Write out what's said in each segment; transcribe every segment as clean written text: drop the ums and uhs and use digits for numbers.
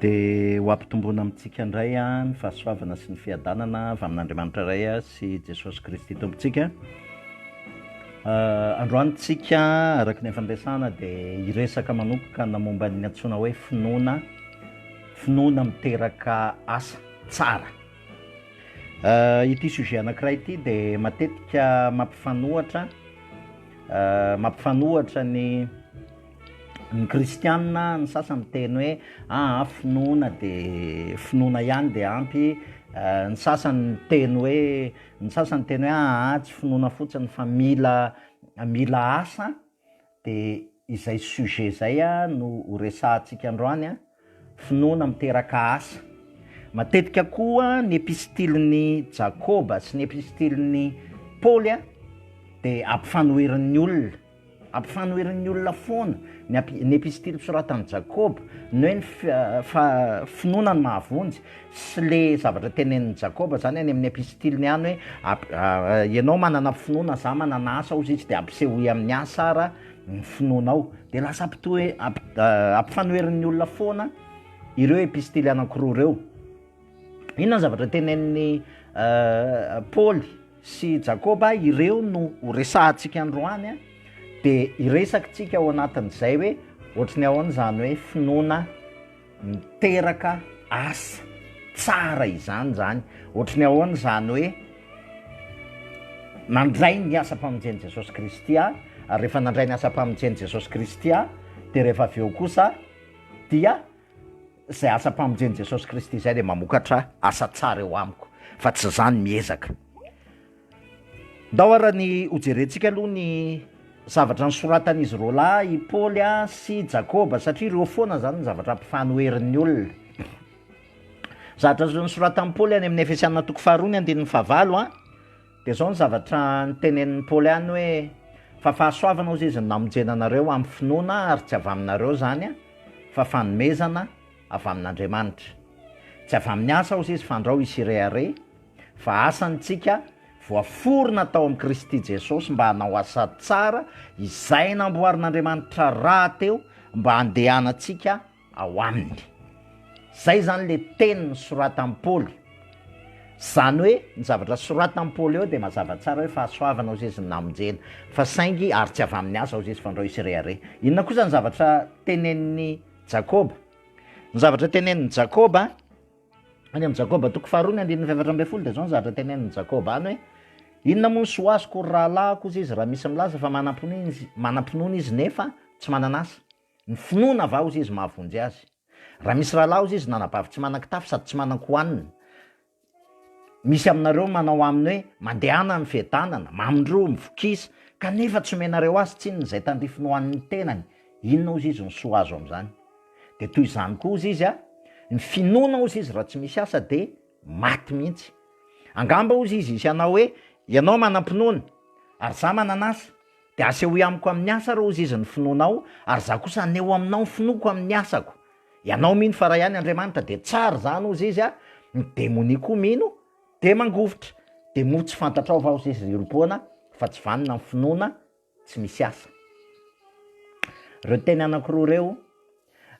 Dia ho ampitombona amintsika indray a ny fahasoavana sy ny fiadanana avy amin'Andriamanitra iray a sy Jesosy Kristy tompontsika. Androanitsika araka ny fandraisana dia hiresaka manokana momba ny antsoina hoe finoana miteraka asa tsara. Ity sujet anankiray ity dia matetika mampifanohatra ny kristianina. Ny sasany miteny hoe finoana dia finoana ihany dia ampy. Ny sasany teny hoe tsy finoana fotsiny fa mila asa. Dia izay sujet zay no horesahantsika androany finoana miteraka asa. Matetika koa ny epistiliny Jakoba sy ny epistiliny Paoly dia ampifanohirin'ny olona foana. Ny epistily soratan'i Jakoba no hoe finoana ny mahavonjy sy le zavatra tenenin'i Jakoba zany any amin'ny epistiliny ihany hoe ianao manana finoana, za manana asa ozy izy dia ampisehoy amin'ny asa ara ny finoanao. Dia lasa ampifanohirin'ny olona foana ireo epistily anankiroa ireo. Inona zavatra tenenin'ny Paoly sy Jakoba, ireo no horesahantsika androany dia hiresakitsika ao anatin'izay hoe ohatry ny ahoana zany hoe finoana miteraka asa tsara izany. Ohatry ny ahoana zany hoe nandray ny asa-pamonjeny Jesosy Kristy ary rehefa nandray ny asa-pamonjeny Jesosy Kristy dia rehefa avy eo kosa dia zay asa-pamonjeny Jesosy Kristy zay dia mamokatra asa tsara eo amiko, fa tsy zany miezaka. Ndao ara ny hojerentsika aloha ny zavatra nysoratan'izy roalahy i Paoly sy Jakoba, satria ireo foana zany ny zavatra ampifanoherin'ny olona. Zavatra nysoratan'i Paoly any amin'ny Efesianina toko faharoa andininy fahavalo dia zao ny zavatra nytenenin'ny Paoly any hoe fa fahasoavana ozy izy namonjena anareo amin'ny finoana ary tsy avy aminareo zany fa fanomezana avy amin'Andriamanitra. Tsy avy amin'ny asa ozy izy fandrao isirehare, fa asantsika voaforona tao amin'ny Kristy Jesosy mba hanao asa tsara izay namboarin'Andriamanitra raha teo mba handehanantsika ao aminy. Zay zany le teniny soratan'i Paoly. Zany hoe ny zavatra soratan'i Paoly eo dia mazava tsara hoe fahasoavana ozy izy namonjena, fa saingy ary tsy avy amin'ny asa ozy izy fandrao isirehare. Inona kosa ny zavatra tenenin'ny Jakoba? Ny zavatra tenenin'ny Jakoba any amin'ny Jakoba toko faharoa andininy faha 14 dia zao ny zavatra tenenin'ny Jakoba any hoe inona moa ny soazoko rahalahiko ozy izy raha misy milaza fa manam-pinoana izy nefa tsy manana asa. Ny finoana va ozy izy mahavonjy azy. Raha misy rahalahy ozy izy nanabavy tsy manan-kitafy sady tsy manan-kohanina. Misy aminareo manao aminy hoe mandehana ny fiadanana, mamindro, mivokisa, kanefa tsy omenareo azy tsinona izay tandrifiny ho an'ny tenany. Inona ozy izy ny soa azo amin'izany? Dia toy izany koa ozy izy ny finoana ozy izy raha tsy misy asa dia maty mihitsy. Angamba ozy izy anao hoe ianao manam-pinoana ary za manana asa dia asehoy amiko amin'ny asa raha ozy izy ny finoanao ary za kosa aneho aminao ny finoako amin'ny asako. Ianao mino fa raha ihany Andriamanitra dia tsara zany ozy izy ny demonia koa mino dia mangovitra. Dia moa tsy fantatrao va ozy izy irom-poana fa tsy vanina ny finoana tsy misy asa. Ireo teny anankiroa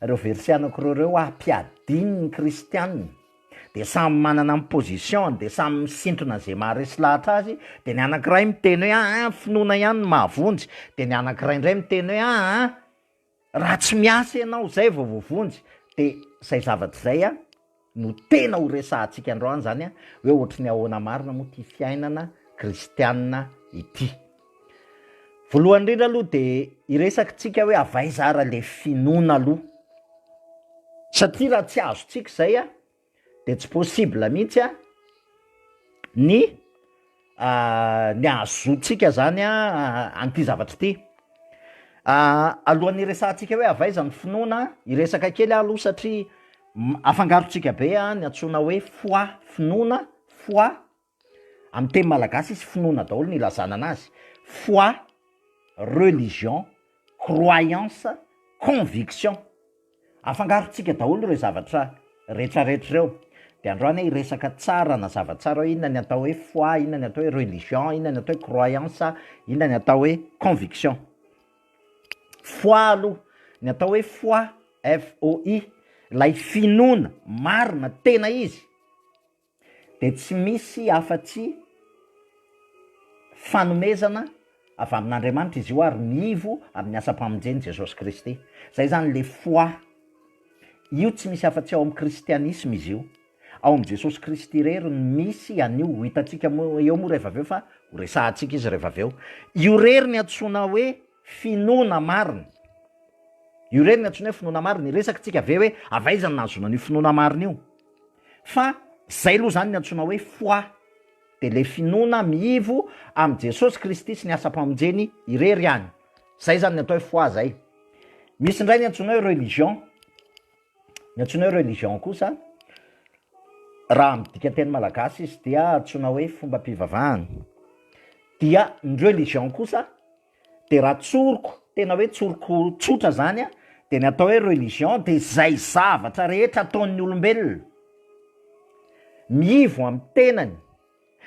ireo verset anankiroa ireo ampiadiny ny kristianina dia samy manana ny position, dia samy misintrona zay maharesy lahatra azy. Dia ny anankiray miteny hoe finoana ihany ny mahavonjy, dia ny anankiray indray miteny hoe raha tsy miasa ianao zay vao voavonjy. Dia zay zavatra zay no tena ho resahantsika androany zany hoe ohatry ny ahoana marina moa ty fiainana kristianina ity. Voalohany indrindra aloha dia hiresakitsika hoe avaiza ara le finoana aloha, satria raha tsy azontsika zay dia tsy possible mihitsy ny ahazoantsika zany an'ity zavatra ity. Alohan'ny hiresahantsika hoe avaiza ny finoana, hiresaka kely aloha satria afangarontsika be ny antsoina hoe finoana, foi amin'ny teny malagasy izy finoana daholo ny ilazana anazy. Foi, religion, croyance, conviction. Afangarontsika daholo ireo zavatra rehetrarehetra ireo. Dia androany hiresaka tsara na zava-tsara hoe inona ny atao hoe foi, inona ny atao hoe religion, inona ny atao hoe croyance, inona ny atao hoe conviction. Foi aloha, ny atao hoe foi, FOI, lay finoana marina tena izy de tsy misy afa-tsy fanomezana avy amin'Andriamanitra izy io ary miivo amin'ny asa-pamonjeny Jesosy Kristy. Zay zany le foi. Io tsy misy afa-tsy ao amin'ny kristianisme izy io. Ao am' Jesosy Kristy rery misy an'io ho hitantsika eo moa rehefa aveo fa ho resahantsika izy rehefa aveo. Io rery ny antsoina hoe finoana marina. Io rery ny antsoina hoe finoana marina. Iresaka tsika aveo hoe avaizany nazona an'io finoana marina io. Fa zay aloha zany ny antsoina hoe foi. De le finoana miivo am' Jesosy Kristy sy ny asa-pamonjeny irery any. Zay zany ny atao hoe foi zay. Misy indray ny antsoina hoe religion. Ny antsoina hoe religion kosa raha midika teny malagasy izy dia antsoina hoe fomba-pivavahana. Dia ny religion kosa de raha tsoroko, tena hoe tsoroko tsotra zany a, de ny atao hoe religion de zay zavatra rehetra ataon'ny olombelona miivo amin'ny tenany,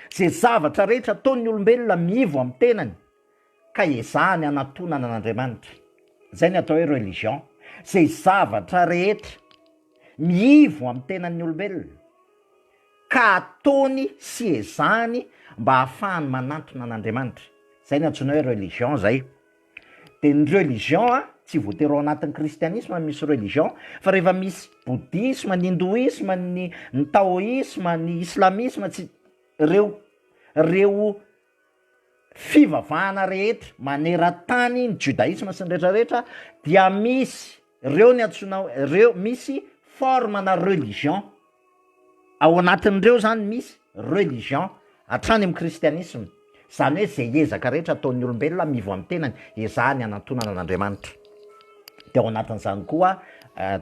zay zavatra rehetra ataon'ny olombelona miivo amin'ny tenany ka ezahany anatonana an'Andriamanitra. Zay ny atao hoe religion. Zay zavatra rehetra miivo amin'ny tenan'ny olombelona ka ataony sy ezahany mba hahafahany manantona an'Andriamanitra. Zay ny antsoina hoe religion zay. De ny religion tsy voatery ao anatin'ny kristianisme misy religion, fa rehefa misy bouddhisme, ny hindoisme, ny taoisme, ny islamisme, tsy reo fivavahana rehetra maneran-tany, ny judaisme sy ny rehetrarehetra dia misy reo ny antsoina reo misy formana religion. Ao anatin'ireo zany misy religion hatrany amin'ny kristianisme. Zany hoe zay ezaka rehetra ataon'ny olombelona mivo amin'ny tenany ezahany anantonana an'Andriamanitra. De ao anatin'izany koa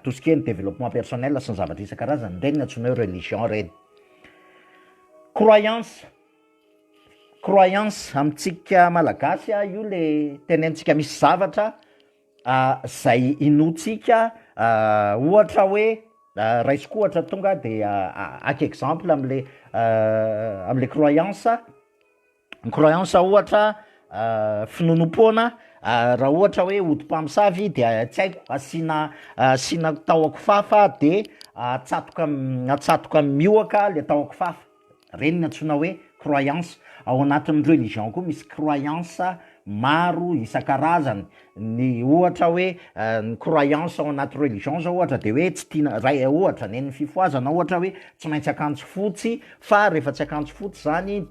tout ce qui est développement personnel sy ny zavatra isan-karazany reny ny antsoina hoe religion reny. Croyance amintsika malagasy io le tenentsika misy zavatra zay inotsika ohatra hoe raisiko ohatra tonga de ak exemple am'le croyance. Ny croyance ohatra finonom-poana, raha ohatra hoe odi-mpamosavy de tsy haiko asina tahoako fafa de atsatoka mioaka le tahoako fafa. Reny ny antsoina hoe croyance. Ao anatin'ny religion koa misy croyance maro isan-karazany. Ny ohatra hoe ny croyance ao anaty religion zao ohatra de hoe tsy tiana ray ohatra neny fifoazana ohatra hoe tsy maintsy akanjo fotsy, fa rehefa tsy akanjo fotsy zany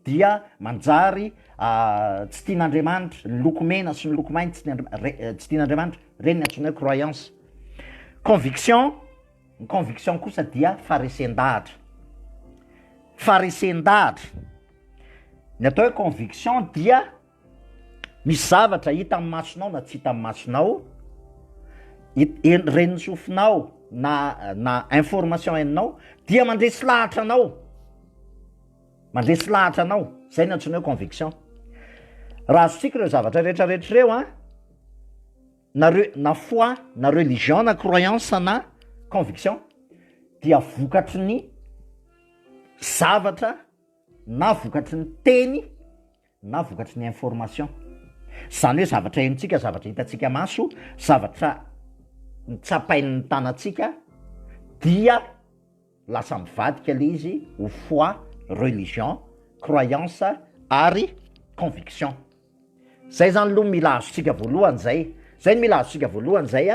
dia manjary tsy tian'Andriamanitra, ny loko mena sy ny loko mainty tsy tian'Andriamanitra. Reny ny antsoina hoe croyance. Ny conviction kosa dia farisen-dahatra. Ny atao hoe conviction dia misy zavatra hita amin'ny masonao na tsy hita amin'ny masonao, reny sofinao na information hainao dia mandresy lahatra anao. Zay ny antsoina hoe conviction. Raha azontsika ireo zavatra rehetrarehetra reo na foi, na religion, na croyance, na conviction dia vokatry ny zavatra, na vokatry ny teny, na vokatry ny information. Zany hoe zavatra henontsika, zavatra hitantsika maso, zavatra tsapain'ny tanantsika dia lasa mivadika le izy ho foi, religion, croyance ary conviction. Zay zany aloha mila azontsika voalohany zay. Zay ny mila azontsika voalohany zay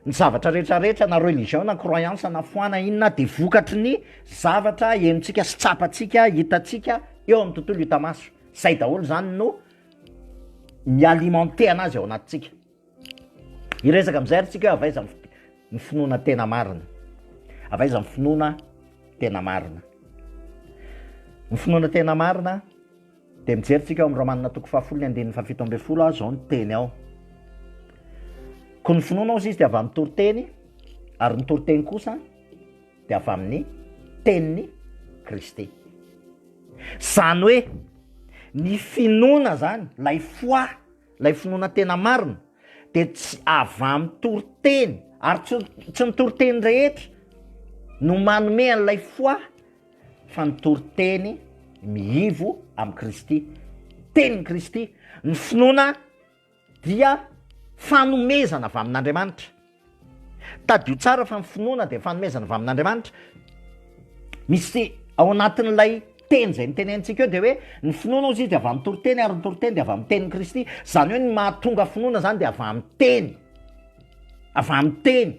ny zavatra rehetrarehetra na religion na croyance na foi na inona de vokatry ny zavatra henontsika sy tsapatsika hitantsika eo amin'ny tontolo hita maso. Zay daholo zany no mialimenter anazy ao anatintsika. Iresaka am'zay tsika hoe avaiza ny finoana tena marina. Avaiza ny finoana tena marina. Ny finoana tena marina de mijerytsika ao amin'ny Romanina toko 7:17 zao ny teny ao. Ko ny finoana ozy izy de avy amin'ny toriteny, ary ny toriteny kosa de avy amin'ny tenin'ny Kristy. Zany hoe ny finoana zany, lay foi, lay finoana tena marina de tsy avy amin'ny toriteny, ary tsy ny toriteny rehetra no manome an'ilay foi, fa ny toriteny miivo amin'ny Kristy, tenin'ny Kristy. Ny finoana dia fanomezana avy amin'Andriamanitra. tadio tsara fa ny finoana dia fanomezana avy amin'Andriamanitra misy ao anatin'ilay teny zay nitenentsika eo dia hoe ny finoana ozy izy dia avy amin'ny toriteny ary ny toriteny dia avy amin'ny tenin'i Kristy. Zany hoe ny mahatonga finoana zany dia avy amin'ny teny, avy amin'ny teny.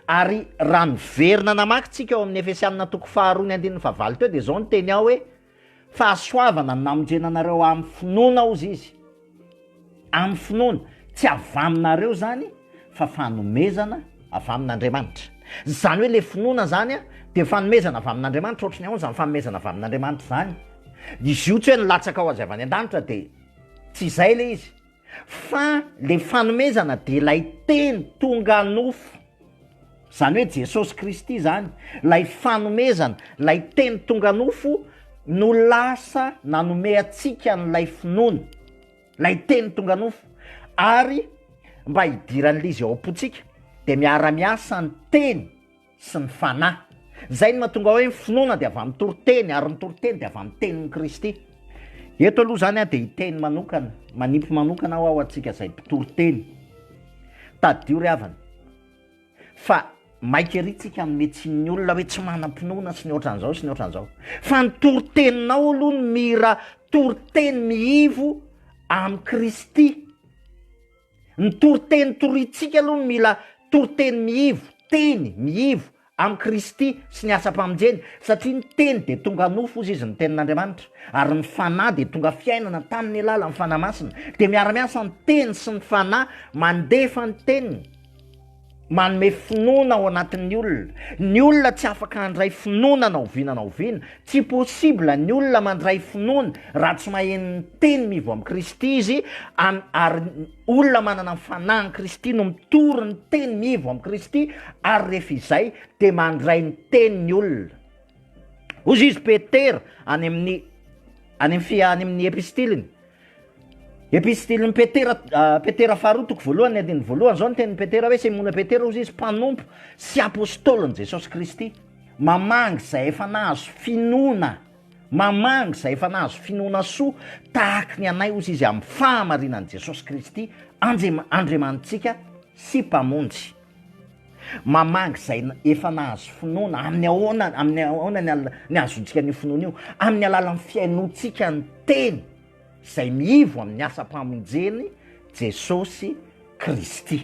Ary raha miverina namakytsika eo amin'ny Efesianina 2:2-5 teo dia zao ny teny ao hoe fahasoavana namonjena anareo amin'ny finoana ozy izy, amin'ny finoana, tsy avy aminareo zany fa fanomezana avy amin'Andriamanitra. Zany hoe le finoana zany a dia fanomezana avy amin'Andriamanitra, ohatrany ahoana zany fanomezana avy amin'Andriamanitra zany. Izy io tsy hoe nilatsaka ho azy avy any an-danitra dia tsy izay le izy, fa le fanomezana dia ilay teny tonga nofo, zany hoe Jesosy Kristy zany. Lay fanomezana, lay teny tonga nofo no lasa nanome atsika n'lay finoana, lay teny tonga nofo. Ary mba hidiran'le izy ao am-potsika dia miara-miasa ny teny sy ny fanahy. Zay no mahatonga hoe ny finoana dia avy amin'ny toriteny ary ny toriteny dia avy amin'ny tenin'i Kristy. Eto aloha zany a dia hiteny manokana, manipy manokana ao atsika zay mpitoriteny. Tadio ry havana fa maika erytsika amin'ny metsin'ny olona hoe tsy manam-pinoana sy ny ohatran'izao sy ny ohatran'izao. Fa ny toriteninao aloha ny mira toriteny miivo amin'ny Kristy. Ny toriteny toritsika aloha ny mila toriteny miivo, teny miivo amin'ny Kristy sy ny asa-pamonjeny. Satria ny teny dia tonga nofo ozy izy ny tenin'Andriamanitra, ary ny fanahy dia tonga fiainana tamin'ny alalan'ny fanahy masina. Dia miara-miasa ny teny sy ny fanahy mandefa ny teniny, manome finoana ao anatin'ny olona. Ny olona tsy afaka handray finoana na oviana na oviana, tsy possible ny olona mandray finoana raha tsy maheno ny teny mivo amin'ny Kristy izy. Ary olona manana ny fanahy ny Kristy no mitory ny teny mivo amin'ny Kristy, ary rehefa izay dia mandray ny teny ny olona. Ozy izy Petera any amin'ny epistiliny, epistiliny Petera faharoa toko voalohany andiny voalohany zao ny tenin'ny Petera hoe Simona Petera ozy izy mpanompo sy apôstôlin'i Jesosy Kristy, mamangy zay efa nahazo finoana, mamangy zay efa nahazo finoana soa tahaka ny anay ozy izy amin'ny fahamarinan'i Jesosy Kristy andriamanitsika sy mpamonjy. Mamangy zay efa nahazo finoana amin'ny ahoana ny azontsika ny finoana io, amin'ny alalan'ny fiainotsika ny teny zay miivo amin'ny asa-pamonjeny Jesosy Kristy.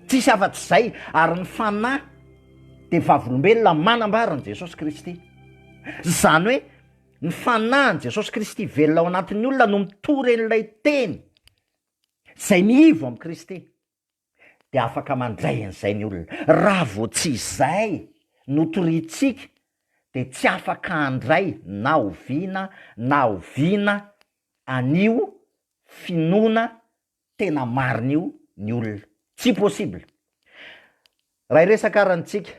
Tsisy afa-tsy zay. Ary ny fanahy dia vavolombelona manambarany Jesosy Kristy. Zany hoe ny fanahiny Jesosy Kristy velona ao anatin'ny olona no mitory an'ilay teny zay miivo amin'ny Kristy, dia afaka mandray an'izay ny olona. Raha vao tsy izay no toritsika dia tsy afaka handray na oviana anio finoana tena marina io ny olona. Tsy possible. Raha iresaka arantsika,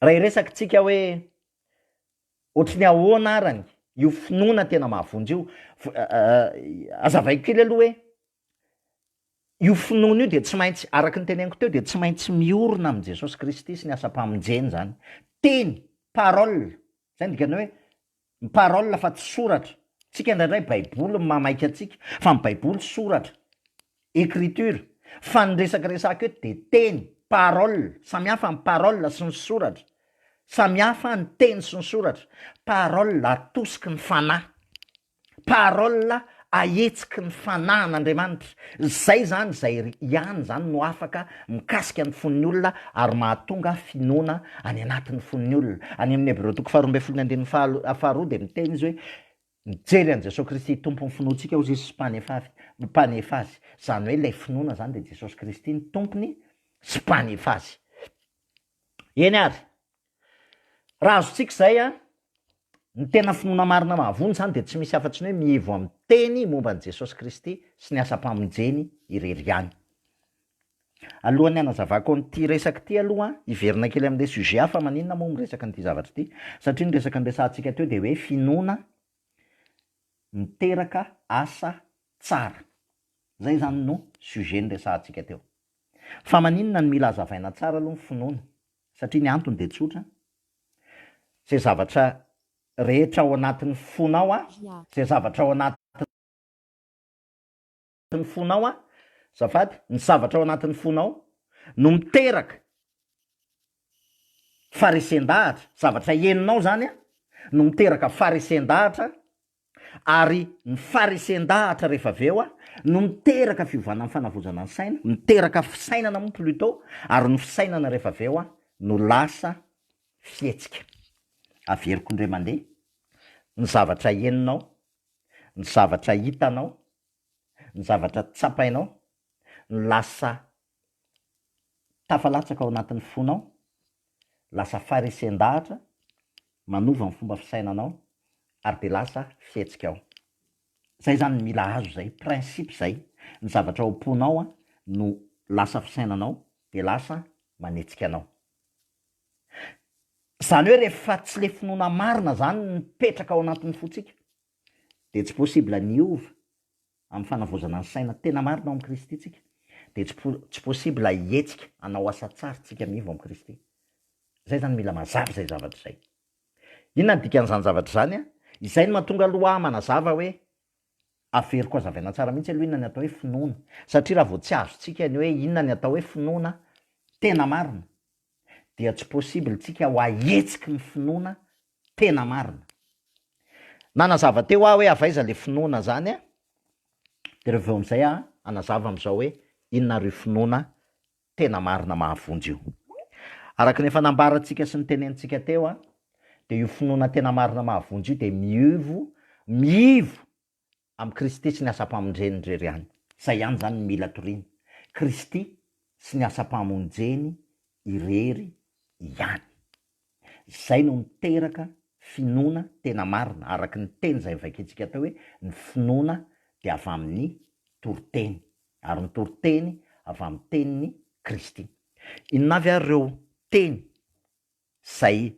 raha iresakitsika hoe ohatrany ahoana arany io finoana tena mahavonjy io, azavaiko kely aloha hoe io finoana io dia tsy maintsy, araka ny teneniko teo, dia tsy maintsy miorina amin'ny Jesosy Kristy sy ny asa-pamonjeny zany. Teny, parole, zay dikany hoe parole fa tsy soratra. Tsika indraindray baiboly mamaika atsika, fa ny baiboly soratra, écriture. Fa ny resaka eto dia teny, parole. Samihafa ny parole sy ny soratra, samihafa ny teny sy ny soratra. Parole atosiky ny fanahy, parole ahetsiky ny fanahin'Andriamanitra. Zay zany, zay ihany zany no afaka mikasika ny fon'ny olona ary mahatonga finoana any anatin'ny fon'ny olona. Any amin'ny Hébreux 12:2 dia miteny izy hoe mijery an' Jesosy Kristy tompon'ny finoantsika ozy izy sy mpanefa azy. Zany hoe ilay finoana zany dia Jesosy Kristy ny tompony sy mpanefa azy. Eny ary, raha azontsika zay a, ny tena finoana marina mahavony zany dia tsy misy afa-tsy ny hoe miivo amin'ny teny momba an' Jesosy Kristy sy ny asa-pamonjeny irery ihany. Alohan'ny anazavako n'ity resaka ity aloha, hiverina kely amin'ilay sujet hafa maninona moa miresaka n'ity zavatra ity, satria ny resaka nresantsika teo dia hoe finoana miteraka asa tsara. Zay zany no sujet nresantsika teo. Fa maninona ny mila hazavaina tsara aloha ny finoana, satria ny antony dia tsotra. Zay zavatra rehetra ao anatin'ny fonao a, zay zavatra ao anatin'ny fonao a, zafady, ny zavatra ao anatin'ny fonao no miteraka farisen-dahatra, zavatra heninao zany a, no miteraka farisen-dahatra, ary ny farisen-dahatra rehefa aveo a no miteraka fiovana amin'ny fanavozana ny saina, miteraka fisainana moa plutôt, ary ny fisainana rehefa aveo a no lasa fietsika. Averiko indray mandeha ny zavatra heninao, ny zavatra hitanao, ny zavatra tsapainao, ny lasa tafalatsaka ao anatin'ny fonao, lasa farisen-dahatra, manova ny fomba fisainanao, ary de lasa fietsika ao. Zay zany ny mila azo zay, principe zay, ny zavatra ao am-ponao a no lasa fisainanao, de lasa manetsika anao. Zany hoe rehefa tsy le finoana marina zany mipetraka ao anatin'ny fotsika, de tsy possible niova amin'ny fanavozana ny saina tena marina ao am' Kristy tsika, de tsy possible hietsika anao asa tsara tsika mivo am' Kristy. Zay zany mila mazava zay zavatra zay. Inona ny dikan'izany zavatra zany a? Izay no mahatonga aloha manazava hoe averiko azavaina tsara mihitsy aloha inona ny atao hoe finoana, satria raha vao tsy azontsika ny hoe inona ny atao hoe finoana tena marina, dia tsy possible tsika ho ahetsiky ny finoana tena marina. Nanazava teo aho hoe avaiza le finoana zany a, de rehefa am'izay a anazava am'izao hoe inona ry finoana tena marina mahavonjy io. Araka ny efa nambarantsika sy ny tenenitsika teo a, de io finoana tena marina mahavonjy io de miivo am' Kristy sy ny asa-pamonjeny indrery ihany. Zay ihany zany ny mila toriana, Kristy sy ny asa-pamonjeny irery ihany. Zay no miteraka finoana tena marina, araky ny teny zay vakintsika teo hoe ny finoana de avy amin'ny toriteny, ary ny toriteny avy amin'ny tenin'ny Kristy. Inona avy ary reo teny zay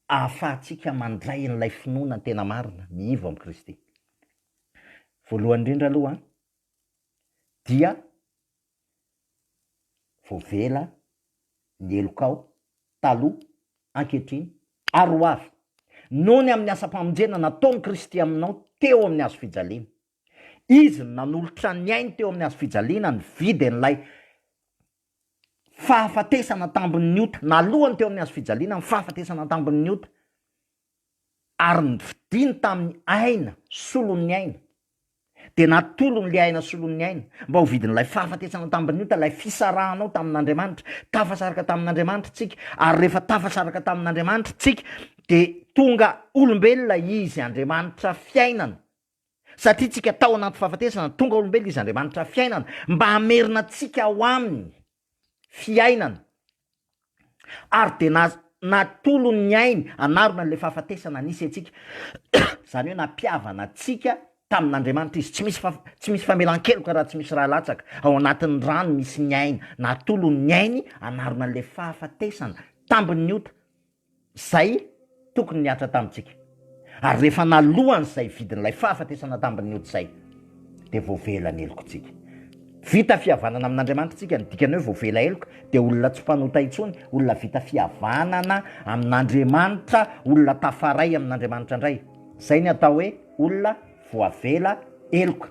ahafahantsika mandray n'ilay finoana tena marina miivo am' Kristy? Voalohany indrindra aloha dia voavela ny elokao taloha, ankehitriny, ary ho avy noho ny amin'ny asa-pamonjena nataony Kristy aminao teo amin'ny hazo fijaliana. Izy nanolotra ny ainy teo amin'ny hazo fijaliana, ny vidy n'ilay fahafatesana tambon'ny ota, nalohany teo amin'ny hazo fijaliana ny fahafatesana tambon'ny ota, ary ny vidiny tamin'ny aina solon'ny aina, de natolon'le aina solon'ny aina mba ho vidin'ilay fahafatesana tambon'ny ota, lay fisarahanao tamin'Andriamanitra, tafasaraka tamin'Andriamanitra tsika, ary rehefa tafasaraka tamin'Andriamanitra tsika de tonga olombelona izy Andriamanitra fiainana, satria tsika tao anaty fahafatesana, tonga olombelona izy Andriamanitra fiainana mba hamerina tsika ao aminy fiainana, ary de natolon'ny ainy anarona le fahafatesana nisy atsika. Zany hoe nampiavana atsika tamin'Andriamanitra izy, tsy misy famelan-keloka raha tsy misy raha latsaka. Ao anatin'ny rano misy ny ainy, natolon'ny ainy anarona le fahafatesana tambon'ny ota, zay tokony niatra tamintsika. Ary rehefa nalohan'zay vidin'ilay fahafatesana tambon'ny ota zay, de voavela ny elokontsika. Vita fihavanana amin'Andriamanitra tsika, ny dikany hoe voavela eloka, de olona tsy mpanota intsony, olona vita fihavanana amin'Andriamanitra, olona tafaray amin'Andriamanitra indray. Zay ny atao hoe olona voavela eloka.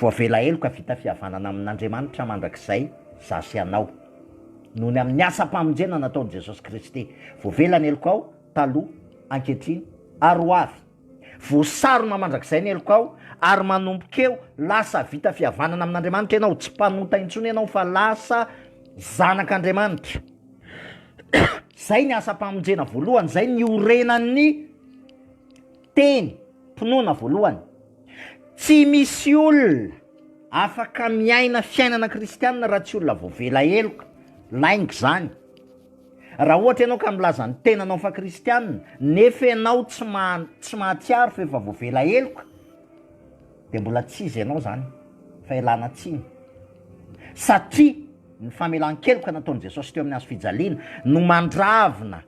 Voavela eloka vita fihavanana amin'Andriamanitra mandrakizay zasy anao, noho ny amin'ny asa-pamonjena nataon'i Jesosy Kristy. Voavela ny eloka ao taloha, ankehitriny, ary ho avy. Voasarona mandrakizay ny eloka ao, ary manomboka eo lasa vita fihavanana amin'Andriamanitra ianao, tsy mpanota intsony ianao fa lasa zanak'Andriamanitra. Zay ny asa-pamonjena voalohany, zay ny orenan'ny teny mpinoana voalohany. Tsy misy olona afaka miaina fiainana kristianina raha tsy olona voavela eloka, laingo zany. Raha ohatra ianao ka milaza ny tenanao fa kristianina, nefa ianao tsy mahatsiaro fa efa voavela eloka, de mbola tsy izy ianao zany, fa ilana tsiny. Satria ny famelan-keloka nataon'i Jesosy teo amin'ny hazo fijaliana no mandravina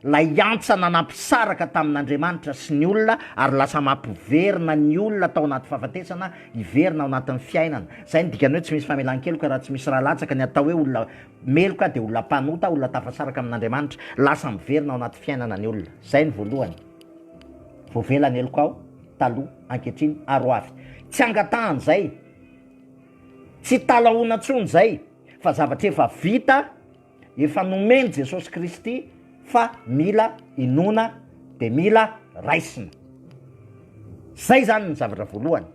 lay antsana nampisaraka tamin'Andriamanitra sy ny olona, ary lasa mampiverina ny olona tao anaty fahafatesana, hiverina ao anatin'ny fiainana. Zay ny dikany hoe tsy misy famelan-keloka raha tsy misy raha latsaka. Ny atao hoe olona meloka de olona mpanota, olona tafasaraka amin'Andriamanitra, lasa miverina ao anaty fiainana ny olona. Zay ny voalohany. Voavela ny eloka ao taloha, ankehitriny, ary ho avy. Tsy angatahany zay, tsy talaona tsony zay fa zavatra efa vita, efa nomeny Jesosy Kristy fa mila inona de mila raisina. Zay zany ny zavatra voalohany.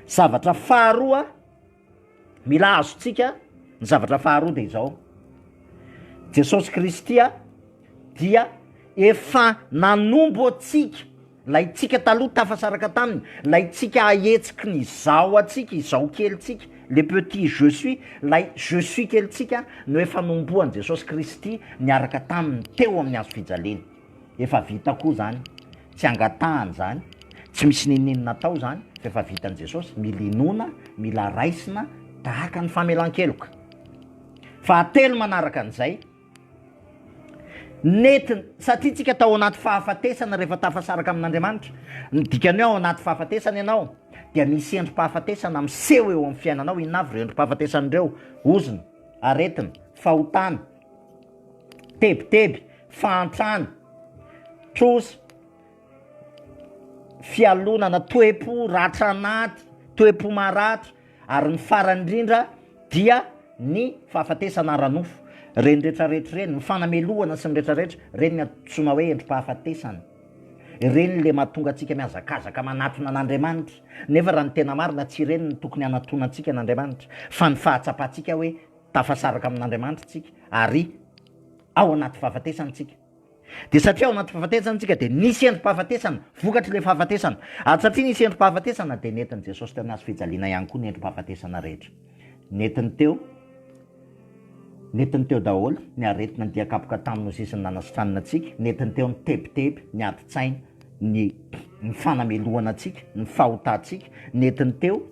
Zavatra faharoa mila azontsika, ny zavatra faharoa de izao: Jesosy Kristy dia efa nanombo atsika lay tsika taloha tafasaraka taminy, lay tsika ahetsiky ny zao atsika, izao kelitsika, le petit je suis, lay je suis kelitsika no efa nomboan Jesosy Kristy niaraka taminy teo amin'ny hazo fijaliana. Efa vita koa zany, tsy angatahany zany, tsy misy ninina natao zany, fa efa vitan Jesosy. Mila inona, mila raisina tahaka ny famelan-keloka. Fahatelo manaraka an'izay, netiny satria tsika tao anaty fahafatesana rehefa tafasaraka amin'Andriamanitra. Ny dikany ao anaty fahafatesana ianao dia misy endrim-pahafatesana miseho eo amin'ny fiainanao. Inona avy reo endrim-pahafatesan'ireo? Ozina, aretina, fahotana, tebiteby, fahantrana, trosa, fialonana, toe-po ratra anaty, toe-po maratra, ary ny farany indrindra dia ny fahafatesana ara-nofo. Reny rehetrarehetra reny, ny fanamelohana sy ny rehetrarehetra, reny antsoina hoe endrim-pahafatesana. Reny le mahatonga antsika mihazakazaka manatona an'Andriamanitra. Nefa raha ny tena marina, tsy reny ny tokony hanatona antsika n'Andriamanitra, fa ny fahatsapantsika hoe tafasaraka amin'Andriamanitra tsika ary ao anaty fahafatesana tsika. De satria ao anaty fahafatesana tsika de nisy endrim-pahafatesana, vokatry le fahafatesana. Ary satria nisy endrim-pahafatesana de netiny Jesosy teo amin'ny hazo fijaliana ihany koa ny endrim-pahafatesana rehetra. Netiny teo daholo ny aretina ny diakapoka taminy sisiny nanasitranina atsika, netiny teo ny tebiteby, ny adi-tsaina, ny fanamelohana atsika, ny fahotantsika, netiny teo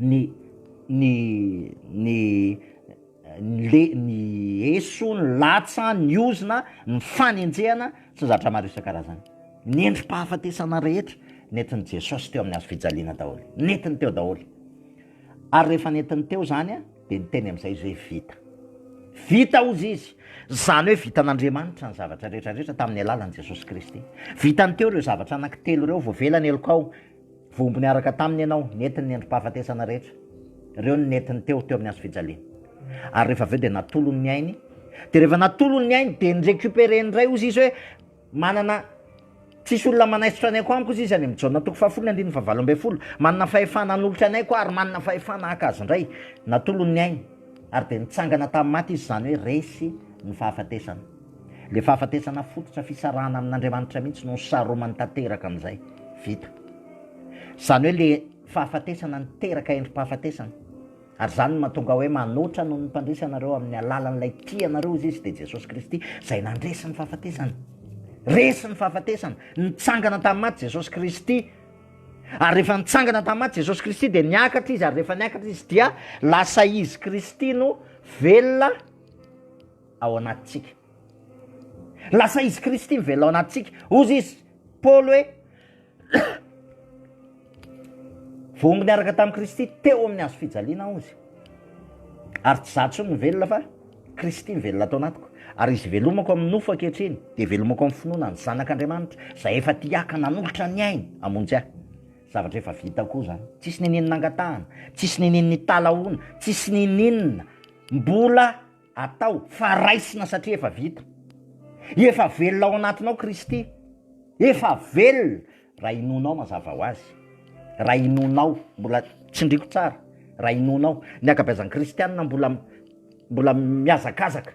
ny eso, ny latsa, ny ozina, ny fanenjehana sy zatra maro isan-karazany. Ny endrim-pahafatesana rehetra netiny Jesosy teo amin'ny hazo fijaliana daholo, netiny teo daholo. Ary rehefa netiny teo zany de niteny amin'izay izy hoe vita. Vita ozy izy, zany hoe vitan'Andriamanitra ny zavatra rehetrarehetra tamin'ny alalan'i Jesosy Kristy. Vitany teo reo zavatra anankitelo reo, voavelany elokao, vombo niaraka taminy ianao, netiny ny endrim-pahafatesana rehetra. Reo ny netiny teo amin'ny hazo fijaliana. Ary rehefa aveo de natolony ny ainy, de rehefa natolony ny ainy de nirécupéré ndray ozy izy hoe manana, tsisy olona manaisitra anay koa amiko izy any amin'ny Jaona toko 7:20, manana fahefana hanolotra anay koa ary manana fahefana haka azy indray. Natolony ny ainy ary de nitsangana tamin'ny maty izy, zany hoe resy ny fahafatesana. Le fahafatesana fototra fisarahana amin'Andriamanitra mihitsy no saromany tanteraka amin'izay. Vita. Zany hoe le fahafatesana niteraka endrim-pahafatesana. Ary zany mahatonga hoe manoatra noho ny mpandrisy anareo amin'ny alalan'ilay tianareo izy de Jesosy Kristy, zay nandresy ny fahafatesana. Resy ny fahafatesana, nitsangana tamin'ny maty Jesosy Kristy. Ary rehefa nitsangana tamin'ny maty Jesosy Kristy de niakatra izy, ary rehefa niakatra izy dia lasa izy Kristy no velona ao anatintsika. Lasa izy Kristy mivelona ao anatintsika. Ozy izy Paoly hoe vombo niaraka tamin'ny Kristy teo amin'ny hazo fijaliana ozy. Ary tsy zatra ny velona fa Kristy mivelona atao anatiko. Ary izy velomako amin'ny nofo ankehitriny de velomako amin'ny finoana ny zanak'Andriamanitra, zay efa tiaka nanolotra ny ainy amonjy ahy. Zavatra efa vita koa zany, tsisy nininina angatahana, tsisy nininina talaona, tsisy nininina mbola atao, fa raisina satria efa vita. Efa velona ao anatinao Kristy, efa velona. Raha inonao mazava ho azy, raha inonao, mbola tsindriko tsara, raha inonao ny akabeazan'ny kristianina mbola miazakazaka,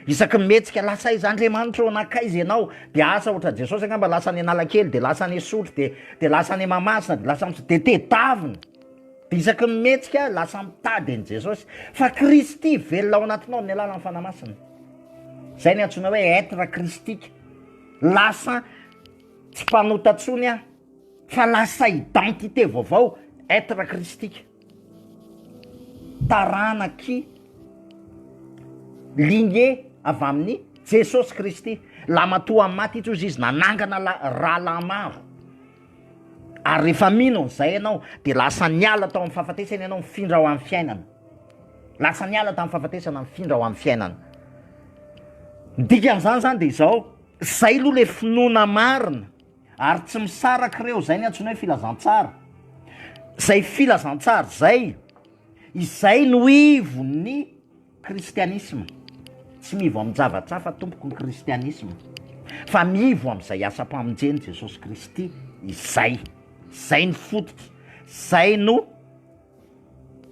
isaky mihetsika lasa izy Andriamanitra anakaiza ianao, de asa ohatra Jesosy angamba lasa ny analakely, de lasa ny sotro, de lasa ny mamasina, de lasa de tedavina, de isaky mihetsika lasa mitady ny Jesosy. Fa Kristy velona ao anatinao ny alalan'ny fanamasina. Zay ny antsoina hoe être kristika. Lasa tsy mpanotatsony fa lasa identité vaovao, être kristika. Taranaky ligné avy amin'ny Jesosy Kristy. La matoa amin'ny maty izy izy nanangana rahala maro. Ary rehefa mino an'izay ianao de lasa niala tao amin'ny fahafatesana ianao, mifindra ao amin'ny fiainana. Lasa niala tao amin'ny fahafatesana, mifindra ao amin'ny fiainana. Dikan'izany zany de izao, zay aloha le finoana marina ary tsy misaraka ireo, zay ny antsoina hoe filazantsara. Zay filazantsara zay izay no ivony kristianisma. Tsy mivo amin'ny zavatra fa tompoko ny kristianisma, fa mivo amin'izay asa-pamonjeny Jesosy Kristy. Izay ny fototra, izay no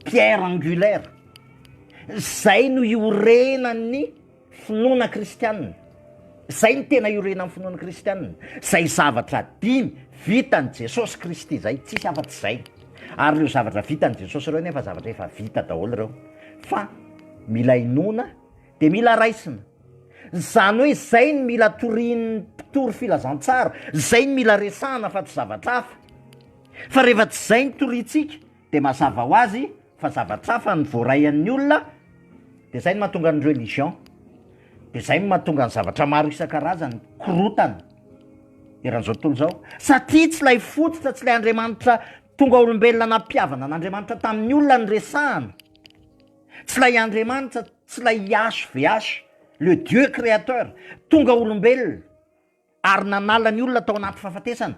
pierre angulaire, izay no iorenan'ny finoana kristianina, izay ny tena iorenan'ny finoana kristianina. Izay zavatra dimy vitan' Jesosy Kristy zay, tsisy afa-tsy izay. Ary ireo zavatra vitan' Jesosy ireo nefa zavatra efa vita daholo ireo, fa mila inoana de mila raisina. Zany hoe zay ny mila torian'ny mpitory filazantsara, zay ny mila resahana fa tsy zavatra hafa. Fa rehefa tsy zay ny toriantsika de mazava ho azy fa zavatra hafa ny voarayan'ny olona, de zay ny mahatonga ny religion, de zay ny mahatonga ny zavatra maro isan-karazany korotana eran'izao tontolo zao. Satria tsy lay fototra, tsy lay Andriamanitra tonga olombelona nampiavana n'Andriamanitra tamin'ny olona ny resahana, tsy lay Andriamanitra, tsy lay VH, le Dieu créateur tonga olombelona ary nanala ny olona tao anaty fahafatesana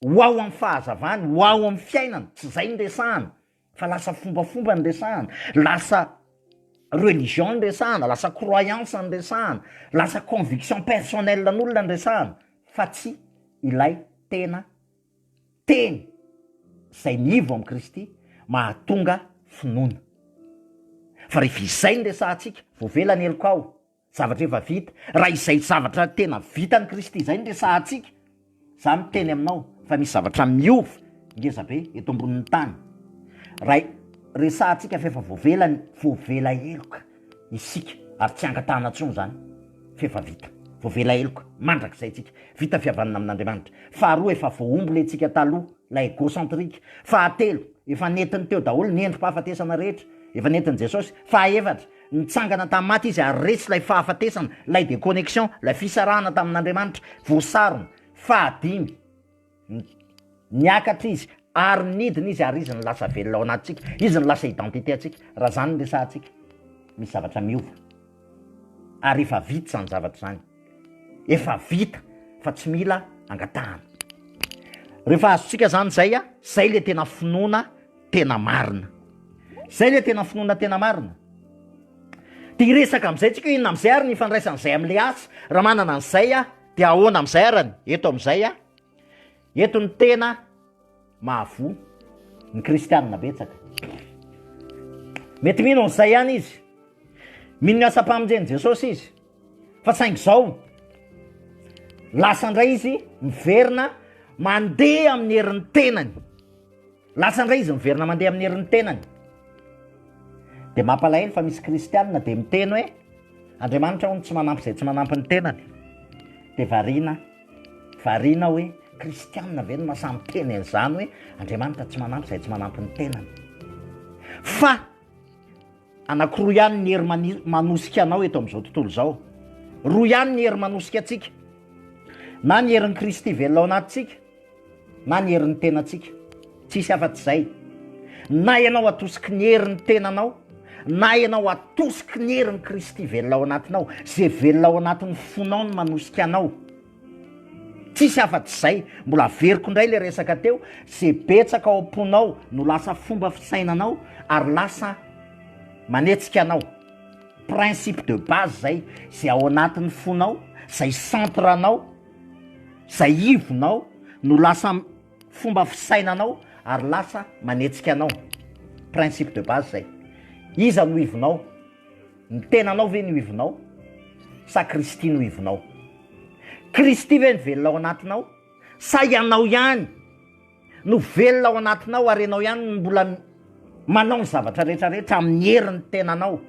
ho ao amin'ny fahazavany, ho ao amin'ny fiainana. Tsy zay ny resahana, fa lasa fombafomba ny resahana, lasa religion ny resahana, lasa croyance ny resahana, lasa conviction personnelle n'olona ny resahana, fa tsy ilay tena teny zay nivo amin'ny Kristy mahatonga finoana. Fa rehefa izay ny resahantsika, voavelany eloko ao, zavatra efa vita. Raha izay zavatra tena vita ny Kristy izay ny resahantsika, za miteny aminao fa misy zavatra miova ngeza be eto ambonin'ny tany. Raha resahantsika fa efa voavela eloka isika, ary tsy angatahana tsony zany, fa efa vita, voavela eloka, mandrakizay tsika, vita fihavanana amin'Andriamanitra. Faharoa, efa voaomby le tsika taloha, la égocentrique. Fahatelo, efa netiny teo daholo ny endrim-pahafatesana rehetra, efa nentin' Jesosy. Fahaefatra, nitsangana tamin'ny maty izy ary resy lay fahafatesana, lay déconnexion, lay fisarahana tamin'Andriamanitra, voasarona. Fahadimy, niakatra izy ary nidina izy ary izy ny lasa velona ao anatsika, izy ny lasa identité atsika. Raha zany ny resahantsika, misy zavatra miova, ary efa vita zany zavatra zany, efa vita fa tsy mila angatahana. Rehefa azotsika zany zay zay le tena finoana tena marina, zay le tena finoana tena marina. De iresaka am'izay tsika inona am'izay ary ny ifandraisan'izay am'le asa. Raha manana an'izay de ahoana am'izay arany? Eto am'izay eto ny tena mahavoa ny kristianina betsaka. Mety mino an'izay ihany izy, mino ny asa-pamonjeny Jesosy izy, fa saingy zao lasa indray izy miverina mandeha amin'ny herin'ny tenany, lasa indray izy miverina mandeha amin'ny herin'ny tenany. De mampalahelo fa misy kristianina de miteny hoe Andriamanitra hono tsy manampy izay tsy manampy ny tenany. De variana hoe kristianina ve no mahasamy teny an'izany hoe Andriamanitra tsy manampy izay tsy manampy ny tenany. Fa anankiroa ihany ny hery manosika anao eto amin'izao tontolo zao. Roa ihany ny hery manosika atsika, na ny herin'ny Kristy velona ao anatintsika, na ny herin'ny tenantsika. Tsisy afa-tsy izay. Na ianao atosiky ny herin'ny tenanao, na ianao atosiky ny herin'ny Kristy velona ao anatinao, zay velona ao anatin'ny fonao no manosika anao. Tsisy afa-tsy izay. Mbola averiko indray le resaka teo, zay betsaka ao am-ponao no lasa fomba fisainanao ary lasa manetsika anao. Principe de base zay, zay ao anatin'ny fonao, zay centre anao, zay ivonao no lasa fomba fisainanao ary lasa manetsika anao. Principe de base zay. Iza no ivonao? Ny tenanao ve no ivonao? Sa Kristy no ivonao? Kristy ve ny velona ao anatinao? Sa ianao ihany no velona ao anatinao ary ianao ihany no mbola manao ny zavatra rehetrarehetra amin'ny herin'ny tenanao?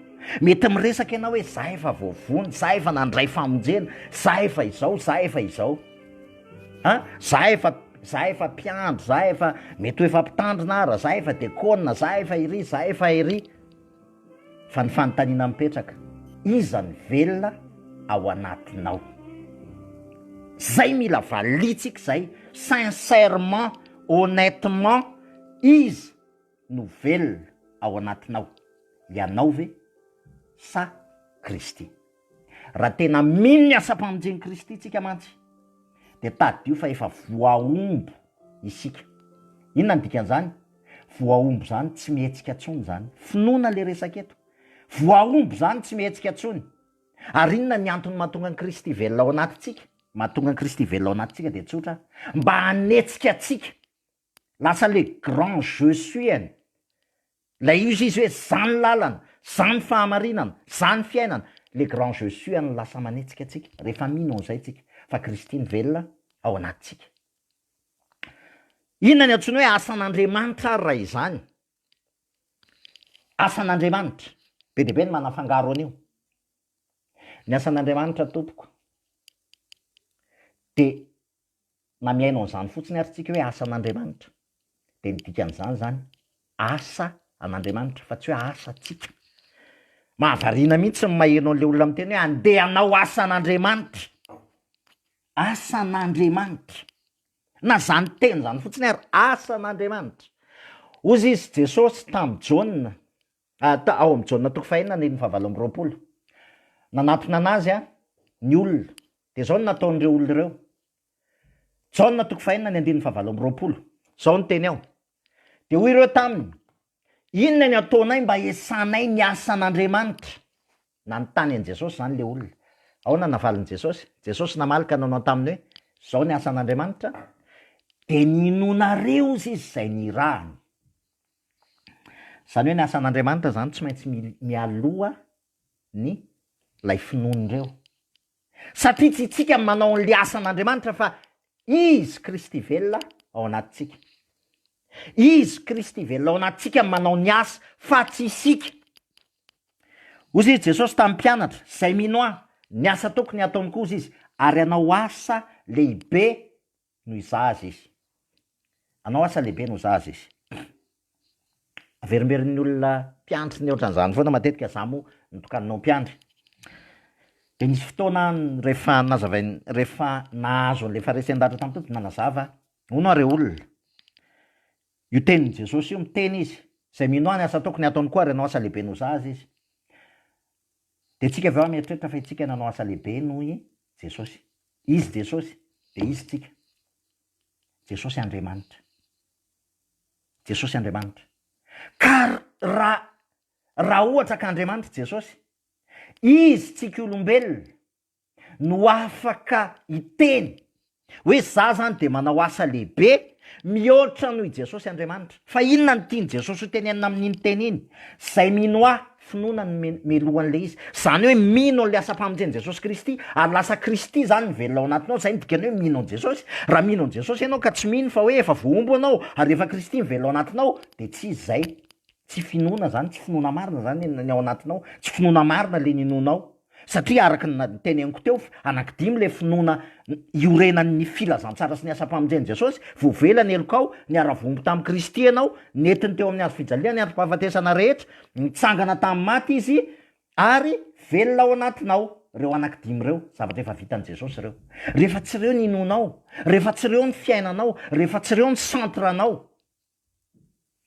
Mety miresaka ianao hoe za efa voavony, za efa nandray famonjena, za efa izao, za efa izao. Za efa mpiandro, za efa mety ho efa mpitandrina ara, za efa dekona, za efa iry. Fa ny fanontaniana mipetraka, iza ny velona ao anatinao? Zay mila valitsika zay, sincèrement, honnêtement, iza no velona ao anatinao? Ianao ve sa Kristy? Raha tena mino ny asa-pamonjeny Kristy tsika mantsy, de tadio fa efa voaombo isika. Inona ny dikan'izany? voaomby zany tsy mihetsika ntsony zany, finoana le resaka eto. Voaomby zany tsy mihetsika ntsony. Ary inona ny antony mahatonga ny Kristy velona ao anatintsika? Mahatonga ny Kristy velona ao anatintsika dia tsotra, mba hanetsika atsika. Lasa le grand je suis any. Lay izy izy hoe zany lalana, zany fahamarinana, zany fiainana. Le grand je suis any lasa manetsika atsika rehefa mino an'izay tsika fa Kristy ny velona ao anatintsika. Inona ny antsoina hoe asan'Andriamanitra ary raha izany? Asan'Andriamanitra be dia be ny manafangaro an'io. Ny asan'Andriamanitra tompoko dia na miaino an'izany fotsiny ary tsika hoe asan'Andriamanitra dia ny dikan'izany zany asa an'Andriamanitra fa tsy hoe asa tsika. Mahavariana mihitsy ny maheno an'ilay olona miteny hoe andeha hanao asan'Andriamanitra. Asan'Andriamanitra. Na zany teny zany fotsiny ary asan'Andriamanitra. Ozy izy Jesosy tamin'ny Jaona, ao amin'ny Jaona toko fahaenina ny 7:20. Nanatona anazy ny olona. Dia zao no nataon'ireo olona ireo. Jaona toko fahaenina ny 7:20. Zao no teny ao. Dia hoy ireo taminy, inona ny ataonay mba esanay ny asan'Andriamanitra? Nanontany an' Jesosy zany le olona. Ahoana navalin' Jesosy? Jesosy namalika nanao taminy hoe zao ny asan'Andriamanitra. Dia ninonareo izy izay nirahany. Zany hoe ny asan'Andriamanitra zany tsy maintsy mialoha ny lay finoan'ireo. Satria tsy tsika manao an'le asan'Andriamanitra fa izy Kristy velona ao anatintsika. Izy Kristy velona ao anatintsika manao ny asa fa tsy isika. Ozy izy Jesosy tamin'ny mpianatra, zay mino ahy, ny asa tokony ataony koa izy ary anao asa lehibe no izaza izy. Anao asa lehibe no izaza izy. Averimberin'ny olona mpiandry ny ohatran'izany foana matetika za moa nitokaninao mpiandry. Dia nisy fotoana rehefa nahazo an'ilay farisean-datra tamin'ny tompo nanazava, hono areo olona. Io tenin'i Jesosy io miteny izy, zay mino ahy ny asa tokony ataony koa ary anao asa lehibe no izaza izy. Dia tsika avy ao mieritreritra fa itsika nanao asa lehibe noho i Jesosy. Izy Jesosy, dia izy tsika. Jesosy Andriamanitra. Jesosy Andriamanitra. Ka raha ohatra ka Andriamanitra Jesosy, izy tsika olombelona no afaka hiteny hoe za zany dia manao asa lehibe mihoatra noho i Jesosy Andriamanitra. Fa inona ny tiany Jesosy ho tenenina amin'iny teny iny? Zay mino ahy finoana ny melohan'le izy. Zany hoe mino an'le asa-pamonjeny Jesosy Kristy ary lasa Kristy zany ny velona ao anatinao. Zay ny dikany hoe mino an' Jesosy. Raha mino an' Jesosy ianao ka tsy mino fa hoe efa voaombo anao ary efa Kristy ny velona ao anatinao, dia tsy izy zay. Tsy finoana zany, tsy finoana marina zany ny ao anatinao, tsy finoana marina le ninonao. Satria araka ny teneniko teo anankidimy le finoana iorenan'ny filazantsara sy ny asa-pamonjeny Jesosy, voavelany elokao, ny ara-vombo tamin'ny Kristy ianao, netiny teo amin'ny hazo fijaliana, ny androm-pahafatesana rehetra, nitsangana tamin'ny maty izy ary velona ao anatinao. Reo anankidimy reo zavatra efa vitan'i Jesosy reo. Rehefa tsy reo ny inonao, rehefa tsy reo ny fiainanao, rehefa tsy reo ny centranao,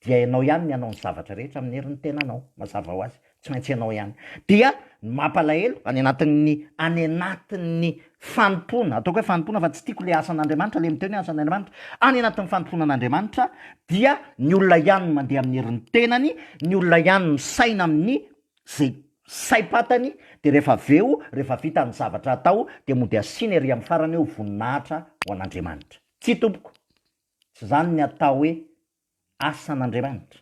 dia ianao ihany ny anao ny zavatra rehetra amin'ny herin'ny tenanao. Mazava ho azy, tsy maintsy ianao ihany. Dia mampalahelo any anatin'ny fanompona, ataoko hoe fanompona fa tsy tiako le asan'Andriamanitra, le miteny hoe asan'Andriamanitra, any anatin'ny fanompona an'Andriamanitra, dia ny olona ihany no mandeha amin'ny herin'ny tenany, ny olona ihany no saina amin'ny zay saim-patany, dia rehefa aveo, rehefa vita ny zavatra atao, dia mody asiana ery amin'ny farany hoe voninahitra ho an'Andriamanitra. Tsy tompoko, tsy zany ny atao hoe asan'Andriamanitra.